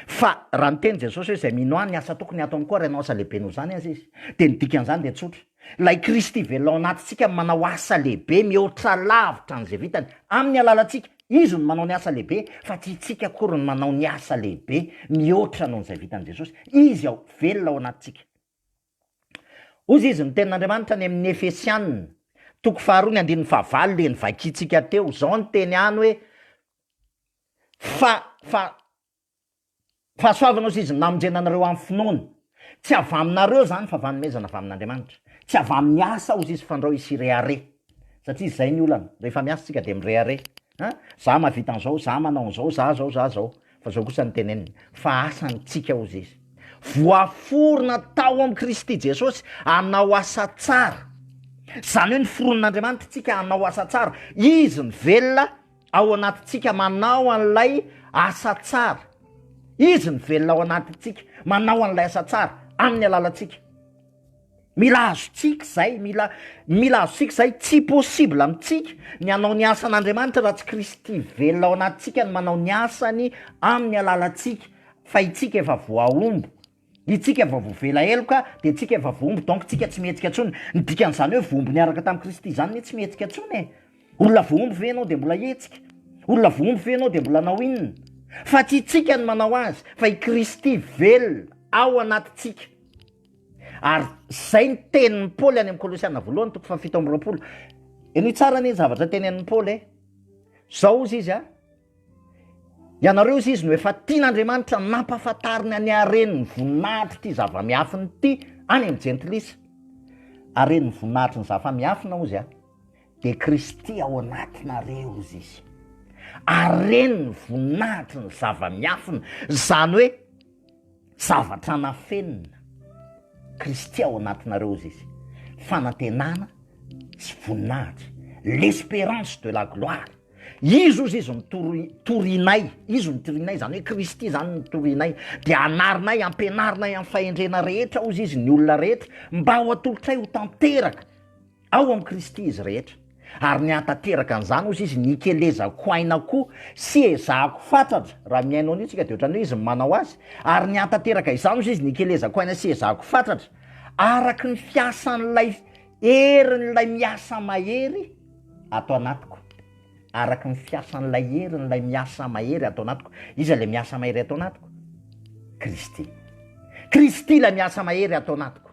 Fa raha niteny Jesosy hoe zay mino ahy ny asa tokony ataony koa ary anao asa lehibe no zany azy izy, dia ny dikan'izany dia tsotra. Lay Kristy velona ao anatintsika manao asa lehibe mihoatra lavitra an'izay vitany amin'ny alalantsika. Izy no manao ny asa lehibe, fa tsy tsika akory no manao ny asa lehibe mihoatra noho izay vitan'i Jesosy. Izy ao velona ao anatintsika. Ozy izy ny tenin'Andriamanitra ny amin'ny Efesianina toko 2:9 le nivakintsika teo. Zao ny teny any hoe fahasoavanao izy namonjena anareo amin'ny finoana. Tsy avy aminareo zany fa vanomezana avy amin'Andriamanitra. Tsy avy amin'ny asa ozy izy fandrao isy reare. Satria zay ny olana, rehefa miasa tsika dia mireare. Za mahavita an'izao, za manao an'izao, za zao. Fa zao kosa ny teneniny. Fa asantsika ozy izy. Voaforona tao amin'ny Kristy Jesosy hanao asa tsara. Zany hoe ny foron'Andriamanitra tsika hanao asa tsara. Izy ny velona ao anatintsika manao an'ilay asa tsara, izy ny velona ao anatintsika, manao an'ilay asa tsara amin'ny alalantsika. Mila azontsika zay, mila azontsika zay, tsy possible amintsika ny hanao ny asan'Andriamanitra raha tsy Kristy velona ao anatintsika ny manao ny asany amin'ny alalantsika. Fa itsika efa voaombo, itsika efa voavela eloka, de itsika efa voaombo, donc tsika tsy mihetsika intsony. Ny dikan'izany hoe voaombo niaraka tamin'ny Kristy zany ny tsy mihetsika intsony e. Olona voaombo ve ianao de mbola hetsika, olona voaombo ve ianao de mbola anao inona, fa tsy itsika ny manao azy, fa i Kristy velona ao anatintsika. Ary zay ny tenin'ny Paoly any amin'ny Kolosiana voalohany 7:20. Eny tsara ny zavatra tenenin'ny Paoly e. Zao ozy izy ianareo izy no efa tian'Andriamanitra nampahafantariny any areniny voninahitra ty zava-miafiny ty any amin'ny Jentilisa. Areniny voninahitra ny zava-miafina ozy de Kristy ao anatinareo ozy izy. Areniny voninahitra ny zava-miafina, zany hoe zavatra nafenina. Kristy ao anatinareo ozy izy. Fanantenana sy voninahitra, l'espérance de la gloire. Izy ozy izy mitorinay, izy mitorinay, zany hoe Kristy zany mitorinay, de anarinay, ampianarinay amin'ny fahendrena rehetra ozy izy, ny olona rehetra, mba ho atolotray ho tanteraka ao amin'ny Kristy izy rehetra. Ary ny atanteraka an'izany ozy izy nikelezako aina koa sy ezahako fatratra, raha miainao anio tsika de ohatran'ny hoe izy manao azy. Ary ny atanteraka izany ozy izy nikelezako aina sy ezahako fatratra, araky ny fiasan'lay herin'lay miasa mahery atao anatiko. Araky ny fiasan'lay herin'lay miasa mahery atao anatiko. Iza lay miasa mahery atao anatiko? Kristy. Kristy lay miasa mahery atao anatiko.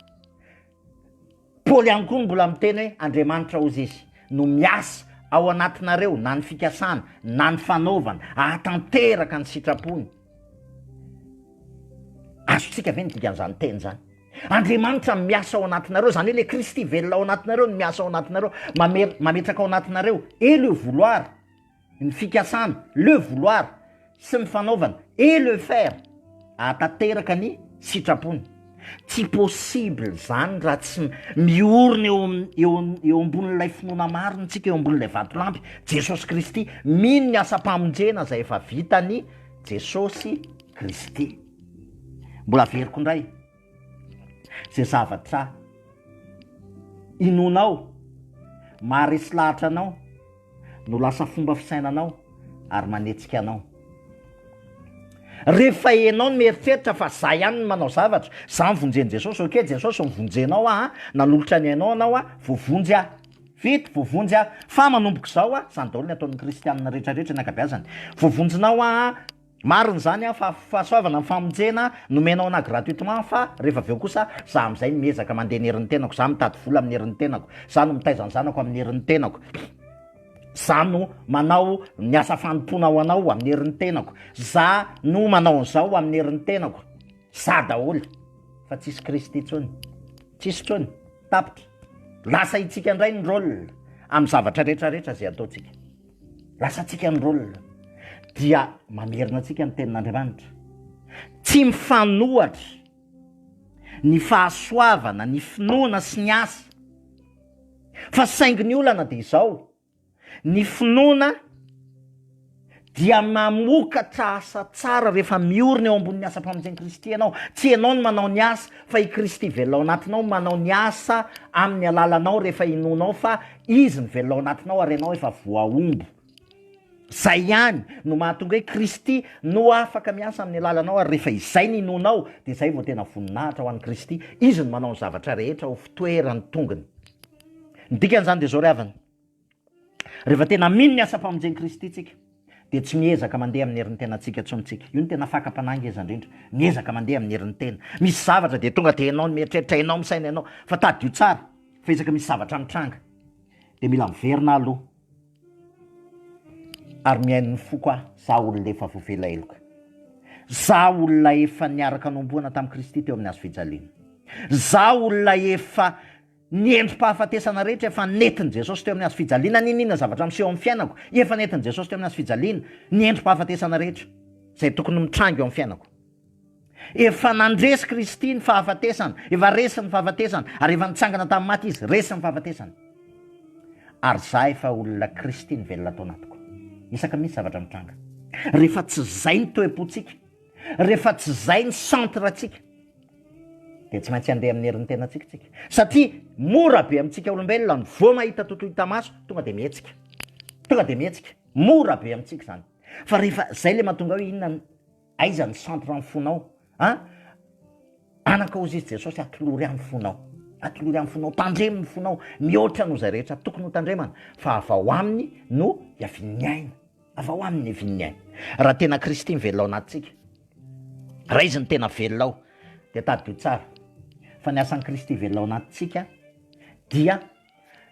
Paoly ihany koa mbola miteny hoe Andriamanitra ozy izy no miasa ao anatinareo, na ny fikasana, na ny fanaovana, ahatanteraka ny sitrapony. Azontsika ve ny dikan'izany teny zany? Andriamanitra miasa ao anatinareo, zany hoe le Kristy velona ao anatinareo no miasa ao anatinareo, mametraka ao anatinareo et le vouloir, ny fikasana, le vouloir sy ny fanaovana et le faire, ahatanteraka ny sitrapony. Tsy possible zany raha tsy miorina eo ambonin'ilay finoana marina tsika, eo ambonin'ilay vatolampy Jesosy Kristy. Mino ny asa-pamonjena zay efa vitany Jesosy Kristy. Mbola veriko indray, zay zavatra inonao, maharesy lahatra anao, no lasa fomba fisainanao ary manetsika anao. Rehefa ianao no mieritreritra fa za ihany no manao zavatra, za mivonjeny Jesosy, ok, Jesosy mivonjenao nanolotra ny ainao anao voavonjy vita, voavonjy fa manomboka zao zany daholo ny ataon'ny kristianina rehetrarehetra ny ankabeazany. Voavonjinao mariny zany fa fahasoavana ny famonjena nomenao ana gratuitement, fa rehefa aveo kosa za am'izay miezaka mandeha ny herin'ny tenako, za mitady vola amin'ny herin'ny tenako, za no mitaizany zanako amin'ny herin'ny tenako, za no manao ny asa fanompona ho anao amin'ny herin'ny tenako, za no manao an'izao amin'ny herin'ny tenako, za daholo. Fa tsisy Kristy intsony, tsisy intsony, tapitra. Lasa itsika indray ny rôle amin'ny zavatra rehetrarehetra zay ataontsika. Lasa tsika ny rôle dia mamerina antsika ny tenin'Andriamanitra. Tsy mifanohatra ny fahasoavana, ny finoana sy ny asa, fa saingy ny olana de izao, ny finoana dia mamokatra asa tsara rehefa miorina eo ambonin'ny asa-pamonjen'i Kristy ianao. Tsy ianao no manao ny asa, fa i Kristy velona ao anatinao manao ny asa amin'ny alalanao rehefa inonao, fa izy ny velona ao anatinao ary ianao efa voaombo. Zay ihany no mahatonga hoe Kristy no afaka miasa amin'ny alalanao, ary rehefa izay ny inonao de zay vao tena voninahitra ho an'i Kristy. Izy no manao ny zavatra rehetra ho fitoerany tongony. Ny dikan'izany de zao ry havana, rehefa tena mino ny asa-pamonjen'i Kristy tsika de tsy miezaka mandeha amin'ny herin'ny tena tsika intsony tsika. Io no tena fakam-pananga eza indrindra, miezaka mandeha amin'ny herin'ny tena. Misy zavatra de tonga de ianao no mieritreritra, ianao misaina ianao, fa tadio tsara fa ezaka misy zavatra mitranga de mila miverina aloha. Ary miaino ny fo koa, za olona efa voavela eloka, za olona efa niaraka nomboana tamin'i Kristy teo amin'ny hazo fijaliana, za olona efa niendrim-pahafatesana rehetra, efa nentin' Jesosy teo amin'ny hazo fijaliana. Ninona zavatra miseho amin'ny fiainako, efa nentin' Jesosy teo amin'ny hazo fijaliana, niendrim-pahafatesana rehetra zay tokony mitrango eo amin'ny fiainako. Efa nandresy Kristy ny fahafatesana, efa resy ny fahafatesana, ary efa nitsangana tamin'ny maty izy, resy ny fahafatesana. Ary za efa olona Kristy ny velona tao anatiko. Isaka misy zavatra mitranga. rehefa tsy zay ny toe-potsika, rehefa tsy zay ny centre atsika, de tsy maintsy andeha amin'ny herin'ny tena tsikatsika, satria mora be amintsika olombelona ny vo mahita tontolo hita maso tonga de mihetsika, mora be amintsika zany. Fa rehefa zay le mahatonga hoe inona aiza ny centre amin'ny fonao, anaka ozy izy Jesosy atolory amin'ny fonao, tandreminy fonao, mihoatra no zay rehetra tokony ho tandremana, fa avy ao aminy no iavin'ny aina, raha tena Kristy mivelona ao anatintsika, raha izy ny tena velona ao, de tadio tsara fa ny asan'ny Kristy velona ao anatintsika dia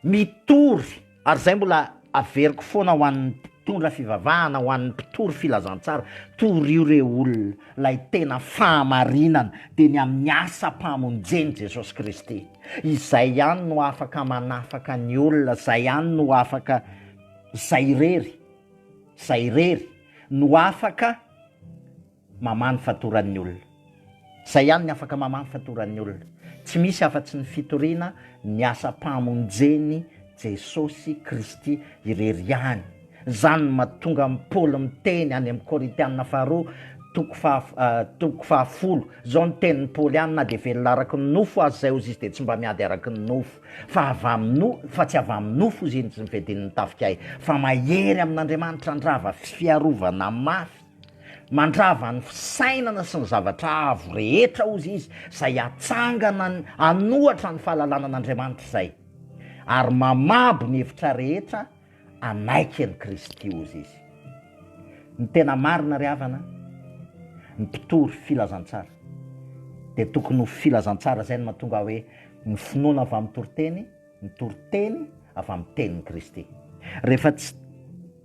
mitory, ary zay mbola averiko foana ho an'ny mpitondra fivavahana, ho an'ny mpitory filazantsara, tory io reo olona lay tena fahamarinana de ny amin'ny asa-pamonjeny Jesosy Kristy, izay ihany no afaka manafaka ny olona, zay ihany no afaka, zay irery no afaka mamany fatoran'ny olona, zay ihany ny afaka mamany fatoran'ny olona, tsy misy afa-tsy ny fitoriana ny asa-pamonjeny Jesosy Kristy irery ihany. Zany mahatonga Paoly miteny any amin'ny Korintianina faharoa toko fahafolo, zao ny tenin'ny Paoly ihany, na de velona araky ny nofo azy zay ozy izy de tsy mba miady araky ny nofo, fa tsy avy amin'ny nofo izy iny tsy nivedin'ny tafika ahy, fa mahery amin'Andriamanitra andrava fiarovana mafy, mandrava ny fisainana sy ny zavatra avo rehetra ozy izy, zay atsangana anohatra ny fahalalànan'Andriamanitra zay, ary mamabo ny hevitra rehetra anaiky an'i Kristy ozy izy. Ny tena marina ry havana, ny mpitory filazantsara de tokony ho filazantsara zay no mahatonga hoe ny finoana avy amin'ny toriteny, ny toriteny avy amin'ny tenin'ny Kristy. Rehefa tsy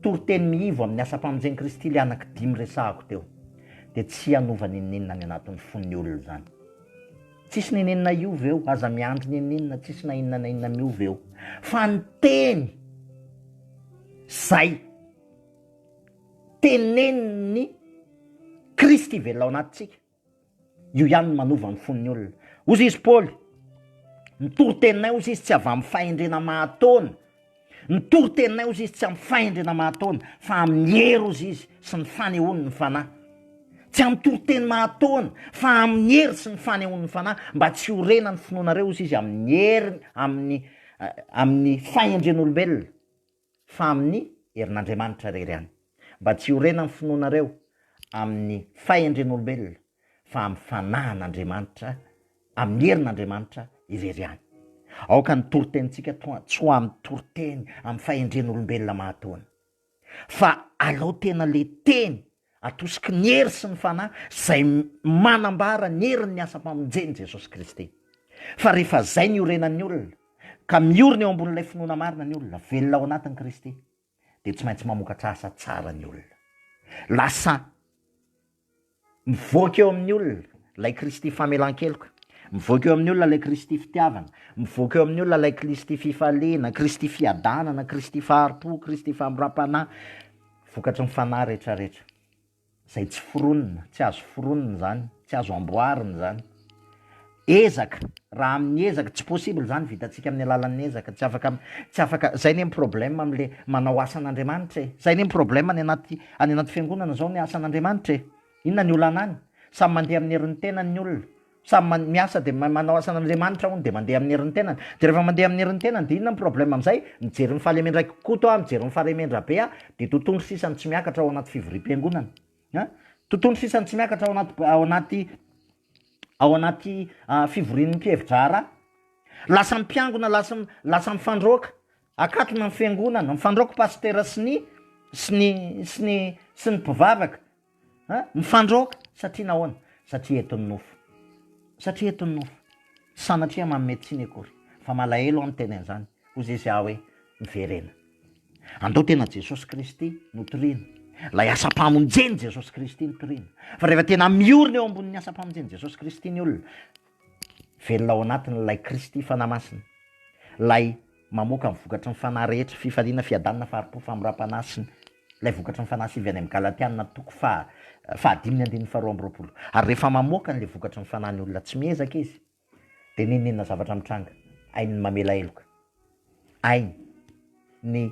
toriteny miivo amin'ny asa-pamonjeny Kristy le anaky dimy resahako teo, de tsy hanova ninninona ny anatin'ny fon'ny olona zany. Tsisy ninninona iova eo, aza miandry ninninona, tsisy na inona na inona miova eo, fa ny teny zay teneniny Kristy velona ao anatintsika, io ihany no manova ny fon'ny olona. Ozy izy Paoly, ny toriteninay ozy izy tsy avy amin'ny fahendrena mahatona, ny toriteninay ozy izy tsy amin'ny fahendrena mahatona, fa amin'ny hery ozy izy sy ny fanehoany ny fanahy. Tsy amin'ny toriteny mahatona, fa amin'ny hery sy ny fanehoany ny fanahy, mba tsy horena ny finoanareo ozy izy amin'ny hery, amin'ny fahendren'olombelona, fa amin'ny herin'Andriamanitra rery ihany. Mba tsy horena ny finoanareo amin'ny fahendren'olombelona, fa amin'ny fanahin'Andriamanitra, amin'ny herin'Andriamanitra irery ihany. Aoka ny toritentsika tsy ho amin'ny toriteny, amin'ny fahendren'olombelona mahatona, fa alao tena le teny atosiky ny hery sy ny fanahy zay manambara ny herin'ny asa-pamonjeny Jesosy Kristy. Fa rehefa zay ny horenan'ny olona, ka miorina eo ambonin'ilay finoana marina ny olona, velona ao anatin'ny Kristy, de tsy maintsy mamokatra asa tsara ny olona. Lasa mivoaka eo amin'ny olona lay Kristy famelan-keloka, mivoaka eo amin'ny olona lay Kristy fitiavana, mivoaka eo amin'ny olona lay Kristy fifaliana, Kristy fiadanana, Kristy faharipo, Kristy famindram-panahy, vokatry ny fanahy rehetrarehetra. Zay tsy foronina, tsy azo foronina zany, tsy azo amboarina zany. Ezaka, raha amin'ny ezaka tsy possible zany vitantsika amin'ny alalan'ny ezaka, tsy afaka, zay ny problème am'le manao asan'Andriamanitra e. Zay ny problème any anaty fiangonana zao ny asan'Andriamanitra e. Inona ny olana any? Samy mandeha amin'ny herin'ny tenany ny olona. Samy miasa de manao asan'Andriamanitra hono de mandeha amin'ny herin'ny tenany. De rehefa mandeha amin'ny herin'ny tenany de inona ny problème am'zay? Mijery ny fahalemendray kokoto mijery ny fahalemendra be de totondo sisany tsy miakatra ao anaty fivorim-piangonana. Totondo sisany tsy miakatra ao anaty fivorian'ny mpievitra lasa mpiangona, lasa mifandroaka, akatona ny fiangonana, mifandroaka pastera sy ny mpivavaka, mifandroaka satria nahoana? Satria eton'ny nofo, sanatria mametsiny akory, fa malahelo amin'ny teny an'izany, ozy izy hoe miverena. Andao tena Jesosy Kristy notoriana, lay asa-pamonjeny Jesosy Kristy notoriana. Fa rehefa tena miorina eo ambonin'ny asa-pamonjeny Jesosy Kristy ny olona, velona ao anatiny lay Kristy fanahy masina, lay mamoaka mivokatry ny fanahy rehetra, fifaliana, fiadanana, faharipo, famindram-panahy sy lay vokatry ny fanahy sivy any amin'ny Galatiana toko fahadimy andininy faharoa amby roapolo. Ary rehefa mamoaka n'le vokatry ny fanahy ny olona tsy miezaka izy, de ninninona zavatra mitranga? Ainy ny mamela heloka, ainy ny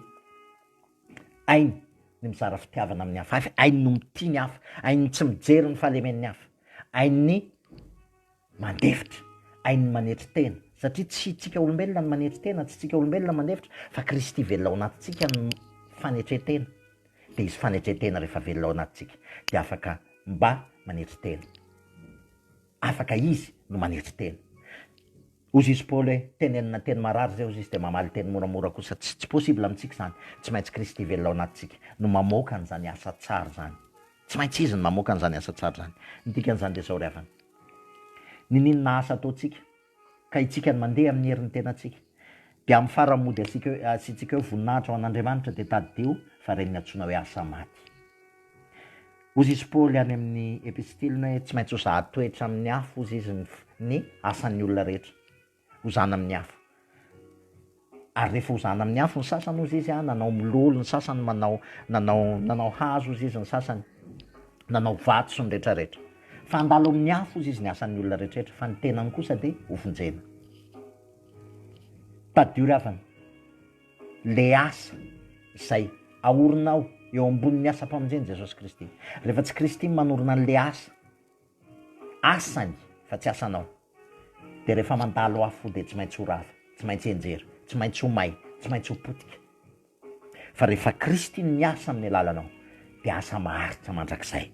ny mizara fitiavana amin'ny hafa, hainy no mitiany hafa, hainy tsy mijery ny fahalemen'ny hafa, hainy mandefitra, hainy manetry tena, satria tsy tsika olombelona ny manetry tena, tsy tsika olombelona mandefitra, fa Kristy velona ao anatintsika ny fanetretena. De izy fanetretena rehefa velona ao anatintsika de afaka mba manetry tena, afaka izy no manetry tena. Ozy izy Paoly hoe tenenina teny marary zay ozy izy de mamaly teny moramora kosa, tsy possible amintsika zany, tsy maintsy Kristy velona ao anatintsika no mamoaka an'izany asa tsara zany, tsy maintsy izy no mamoaka an'izany asa tsara zany. Ny dikan'izany de zao ry havana, ninona asa ataontsika ka itsika ny mandeha amin'ny herin'ny tenantsika de amin'ny faramody asitsika hoe voninahitra ho an'Andriamanitra de taddio fa reniny antsoina hoe asa maty. Ozy izy Paoly any amin'ny epistiliny hoe tsy maintsy ho zahatoetra amin'ny hafa ozy izy ny asan'ny olona rehetra, hozana amin'ny hafa. Ary rehefa hozana amin'ny hafa ny sasany ozy izy nanao mololo, ny sasany nanao hazo ozy izy, ny sasany nanao vato sy ny rehetrarehetra, fa andalo amin'ny hafa ozy izy ny asan'ny olona rehetrarehetra, fa ny tenany kosa de hofonjena. Taddio ry havana, le asa izay aorinao eo ambonin'ny asa-pamonjeny Jesosy Kristy, rehefa tsy Kristy manorina an'le asany fa tsy asanao, de rehefa mandalo afo de tsy maintsy ho rava, tsy maintsy enjery, tsy maintsy ho may, tsy maintsy ho potika. Fa rehefa Kristy ny asa amin'ny alalanao de asa maharitra mandrakizay,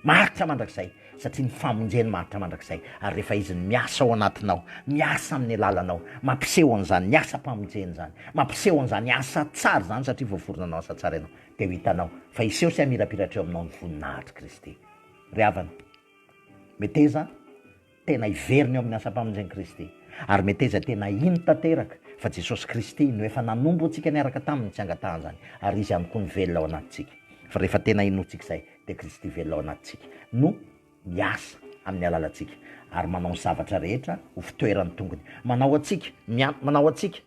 maharitra mandrakizay, satria ny famonjeny maharitra mandrakizay. Ary rehefa izy ny miasa ao anatinao, miasa amin'ny alalanao, mampiseho an'izany ny asa-pamonjeny zany, mampiseho an'izany asa tsara zany, satria voaforonanao asa tsara ianao, de ho hitanao fa iseho sy hamirapiratra eo aminao ny voninahitra Kristy. Ry havana, meteza tena iverina eo amin'ny asa-pamonjeny Kristy, ary meteza tena ino tanteraka fa Jesosy Kristy no efa nanombo antsika niaraka taminy tsy angatahany zany, ary izy ihany koa ny velona ao anatintsika. Fa rehefa tena inotsika izay de Kristy velona ao anatintsika no miasa amin'ny alalantsika ary manao ny zavatra rehetra ho fitoerany tongony, manao atsika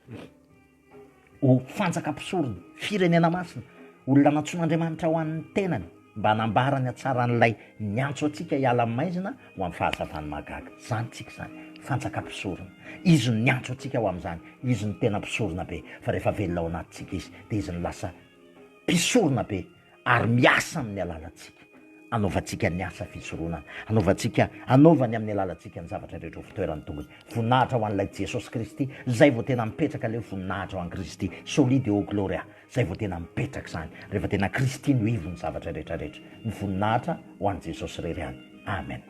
ho fanjakam-pisorony, firenena masina, olona natsoan'Andriamanitra ho an'ny tenany, mba hanambarany hatsaran'ilay niantso atsika hiala amin'ny maizina ho amin'ny fahazavany mahagaga. Zany tsika zany, fanjakam-pisorona, izy no niantso atsika ho amin'izany, izy no tena mpisorona be. Fa rehefa velona ao anatintsika izy de izy no lasa mpisorona be ary miasa amin'ny alalantsika, anaovantsika ny asa fisoronana, anaovany amin'ny alalantsika ny zavatra rehetra ho fitoerany tongony. Voninahitra ho an'ilay Jesosy Kristy, zay vao tena mipetraka leo voninahitra ho an'i Kristy, solide au gloria, zay vao tena mipetraka zany, rehefa tena Kristy no ivo ny zavatra rehetrarehetra, ny voninahitra ho an'i Jesosy rery any. Amen.